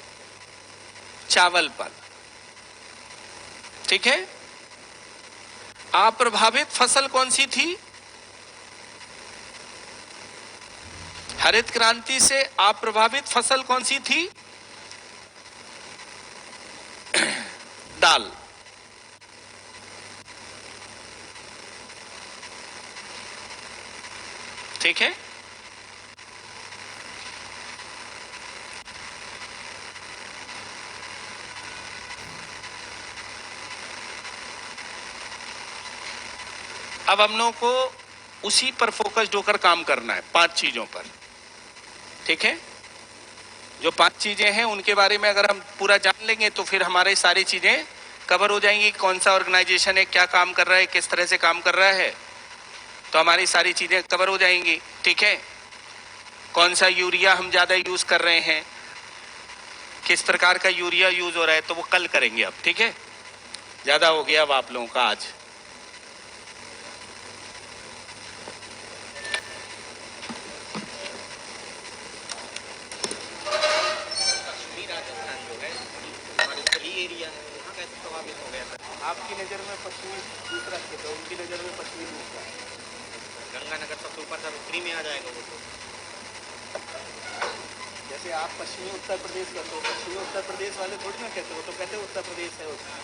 चावल पर, ठीक है। अप्रभावित फसल कौन सी थी? हरित क्रांति से अप्रभावित फसल कौन सी थी? दाल। ठीक है। अब हम लोगों को उसी पर फोकस्ड होकर काम करना है, 5 चीजों पर, ठीक है। जो 5 चीजें हैं उनके बारे में अगर हम पूरा जान लेंगे तो फिर हमारी सारी चीजें कवर हो जाएंगी। कौन सा ऑर्गेनाइजेशन है, क्या काम कर रहा है, किस तरह से काम कर रहा है, तो हमारी सारी चीजें कवर हो जाएंगी, ठीक है। कौन सा यूरिया हम ज्यादा यूज कर रहे हैं, किस प्रकार का यूरिया यूज हो रहा है, तो वो कल करेंगे अब, ठीक है। ज्यादा हो गया अब आप लोगों का आज। आपकी नजर में पश्चिमी दूसरा क्षेत्र, उनकी नजर में पश्चिमी दूसरा। गंगानगर सबसे ऊपर था, फ्री में आ जाएगा वो तो। जैसे आप पश्चिमी उत्तर प्रदेश का, तो पश्चिमी उत्तर प्रदेश वाले थोड़ी ना कहते हो, तो कहते उत्तर प्रदेश है उसका।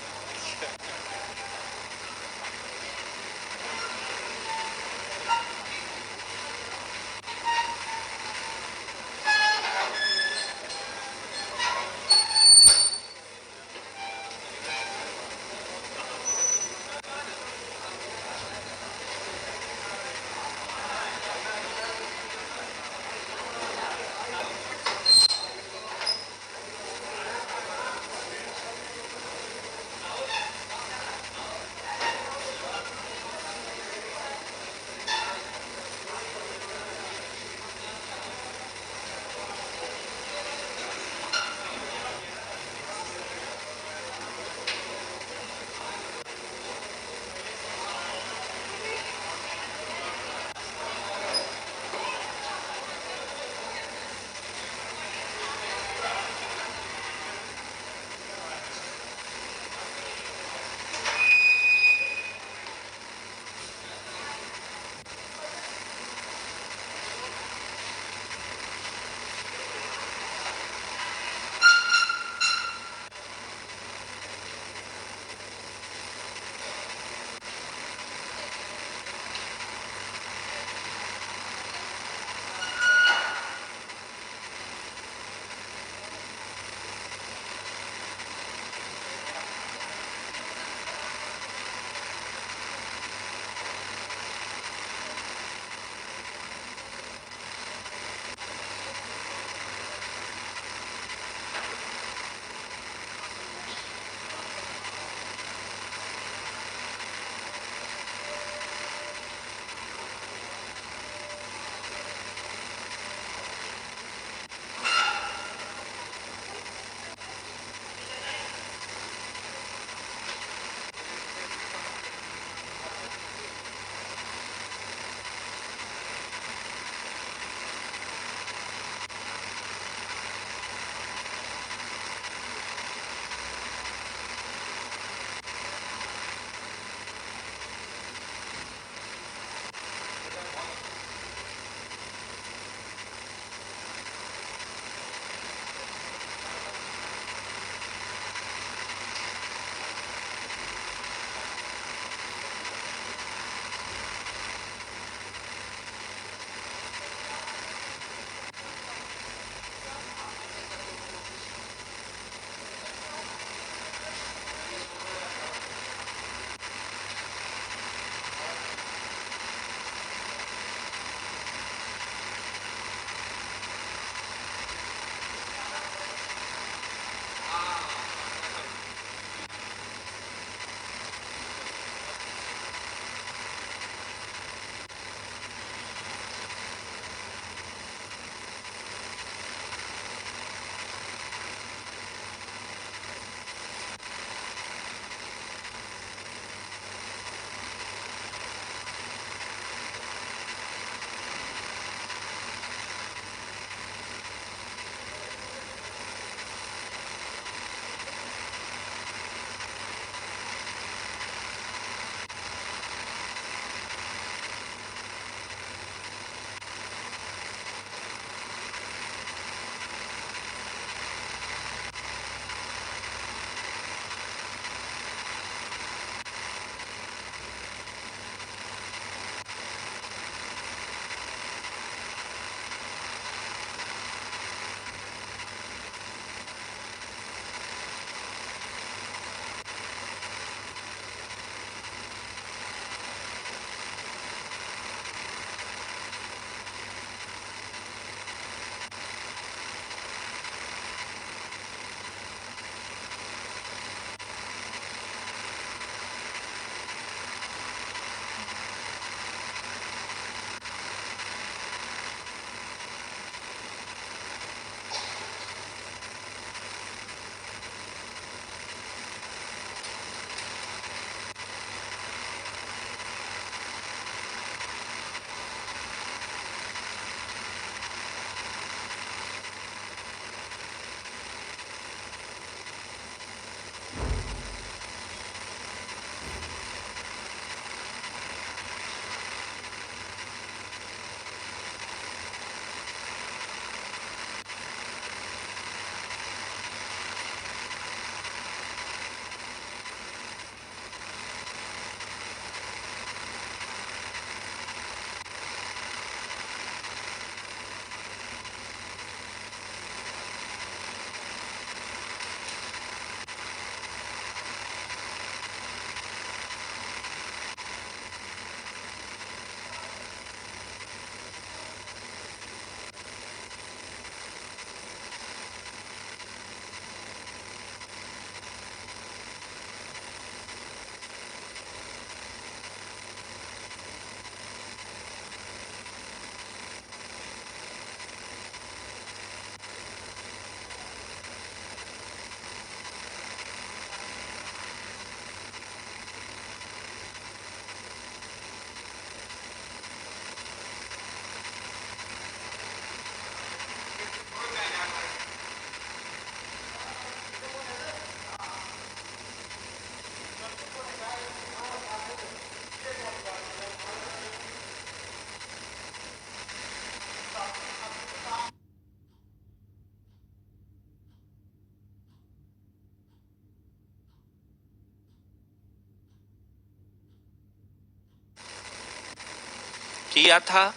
किया था।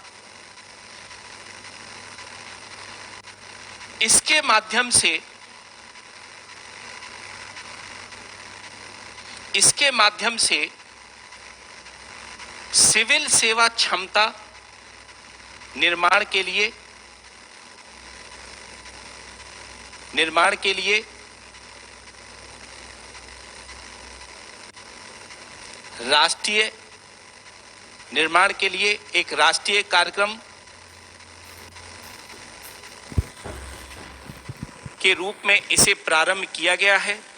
इसके माध्यम से सिविल सेवा क्षमता निर्माण के लिए एक राष्ट्रीय कार्यक्रम के रूप में इसे प्रारंभ किया गया है।